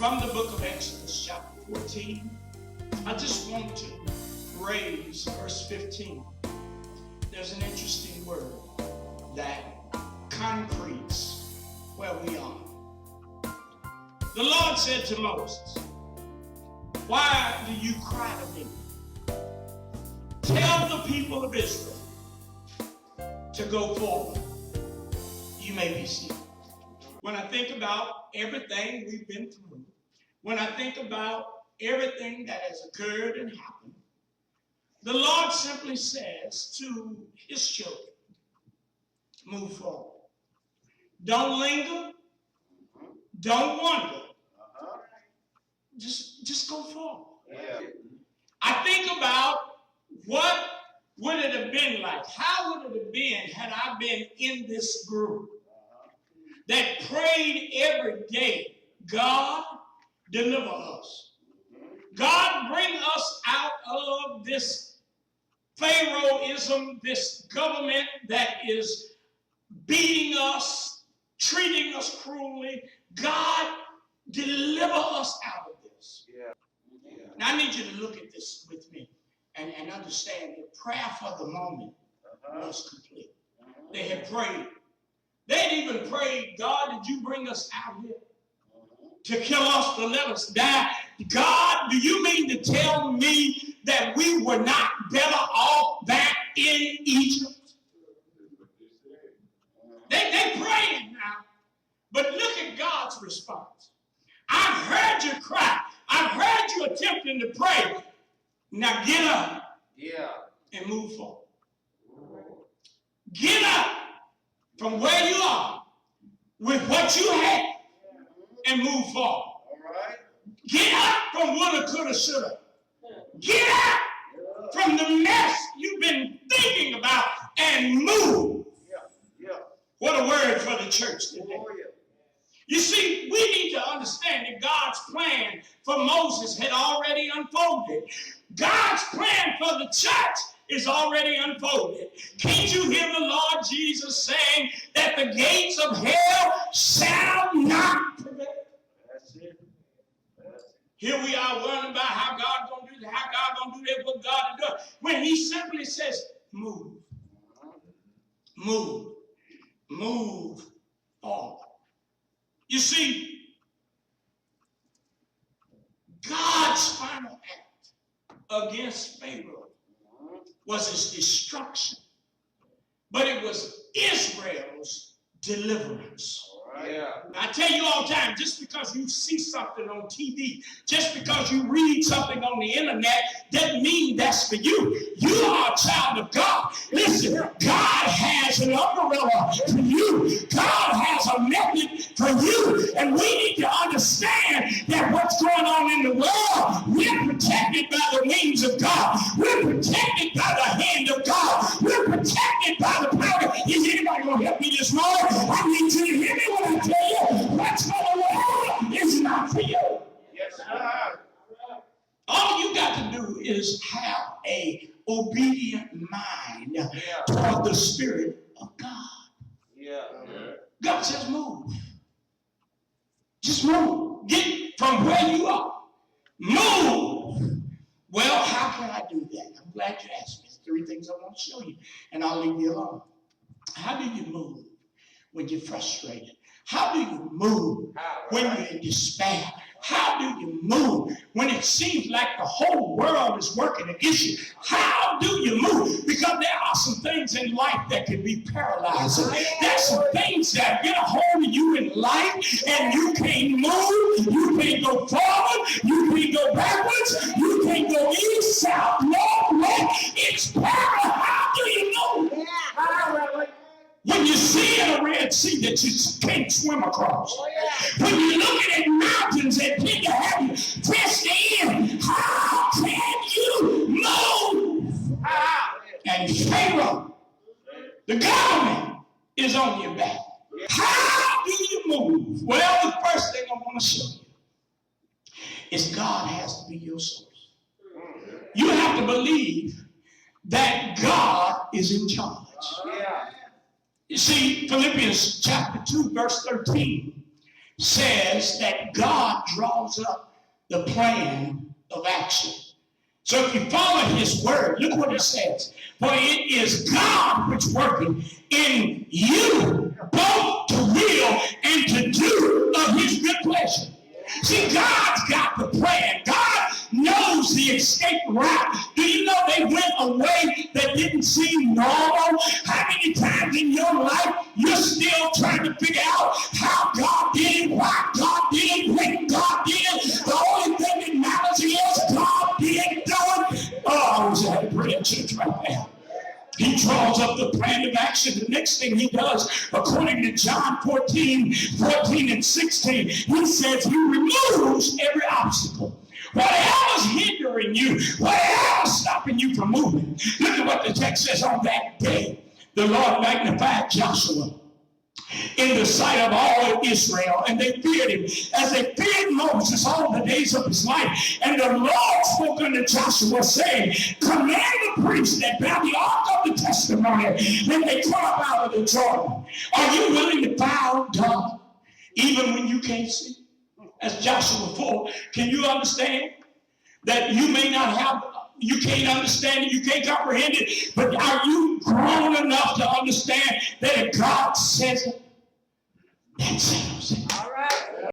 from the book of Excerpts, chapter 14. I just want to raise verse 15. There's an interesting word that concretes where we are. The Lord said to Moses, "Why do you cry to me? Tell the people of Israel to go forward. You may be seated." When I think about everything we've been through, when I think about everything that has occurred and happened, the Lord simply says to his children, move forward. Don't linger. Don't wonder. Just go forward. Yeah. I think about what would it have been like? How would it have been had I been in this group that prayed every day, God, deliver us. God, bring us out of this Pharaohism, this government that is beating us, treating us cruelly. God, deliver us out of this. Yeah. Yeah. Now, I need you to look at this with me and understand that prayer for the moment was complete. They had prayed. They had even prayed, God, did you bring us out here to kill us, to let us die? God, do you mean to tell me that we were not better off back in Egypt? They praying now. But look at God's response. I've heard you cry. I've heard you attempting to pray. Now get up and move forward. Get up from where you are with what you had and move forward. All right. Get up from woulda, coulda, shoulda. Get up from the mess you've been thinking about and move. What a word for the church today. You see, we need to understand that God's plan for Moses had already unfolded. God's plan for the church is already unfolded. Can't you hear the Lord Jesus saying that the gates of hell shall not prevail? That's it. Here we are worrying about how God's going to do that, how God's going to do that, what God is doing. When he simply says, move. Move. Move forward. You see, God's final act against Pharaoh was his destruction, but it was Israel's deliverance. Yeah. I tell you all the time, just because you see something on TV, just because you read something on the internet, doesn't mean that's for you. You are a child of God. Listen, God has an umbrella for you. God has a method for you. And we need to understand that what's going on in the world, we're protected by the wings of God. We're protected by the hand of God. We're protected by the power. Is anybody going to help me this morning? I need you to hear me when I tell you what's for the world is not for you. Yes, sir. All you got to do is have a obedient mind toward the Spirit of God. Yeah. God says move. Just move. Get from where you are. Move. Well, how can I do that? I'm glad you asked me. There's 3 things I want to show you, and I'll leave you alone. How do you move when you're frustrated? How do you move when you're in despair? How do you move when it seems like the whole world is working against you? How do you move? Because there are some things in life that can be paralyzing. There's some things that get a hold of you in life and you can't move. You can't go forward. You can't go backwards. You can't go east, south, north, west. It's paralyzing. How do you move? When you see in a Red Sea that you can't swim across. When you're looking at mountains that need to have you pressed in, how can you move? And Pharaoh, the government, is on your back. How do you move? Well, the first thing I want to show you is God has to be your source. You have to believe that God is in charge. You see, Philippians chapter 2, verse 13 says that God draws up the plan of action. So if you follow his word, look what he says. For it is God which working in you both to will and to do of his good pleasure. See, God's got the plan. God knows the escape route. Do you know they went a way that didn't seem normal? How many times in your life you're still trying to figure out how God did it, why God did it, when God did it? The only thing that matters is God did do it. Oh, I wish I had a prayer church right there. He draws up the plan of action. The next thing he does, according to John 14 and 16, he says he removes every obstacle. Whatever's hindering you, whatever's stopping you from moving. Look at what the text says. On that day, the Lord magnified Joshua in the sight of all Israel, and they feared him as they feared Moses all the days of his life. And the Lord spoke unto Joshua, saying, command the priests that bear the ark of the testimony, when they come up out of the Jordan. Are you willing to bow down even when you can't see? As Joshua 4, can you understand that you may not have, you can't understand it, you can't comprehend it, but are you grown enough to understand that if God says it, that settles it? All right.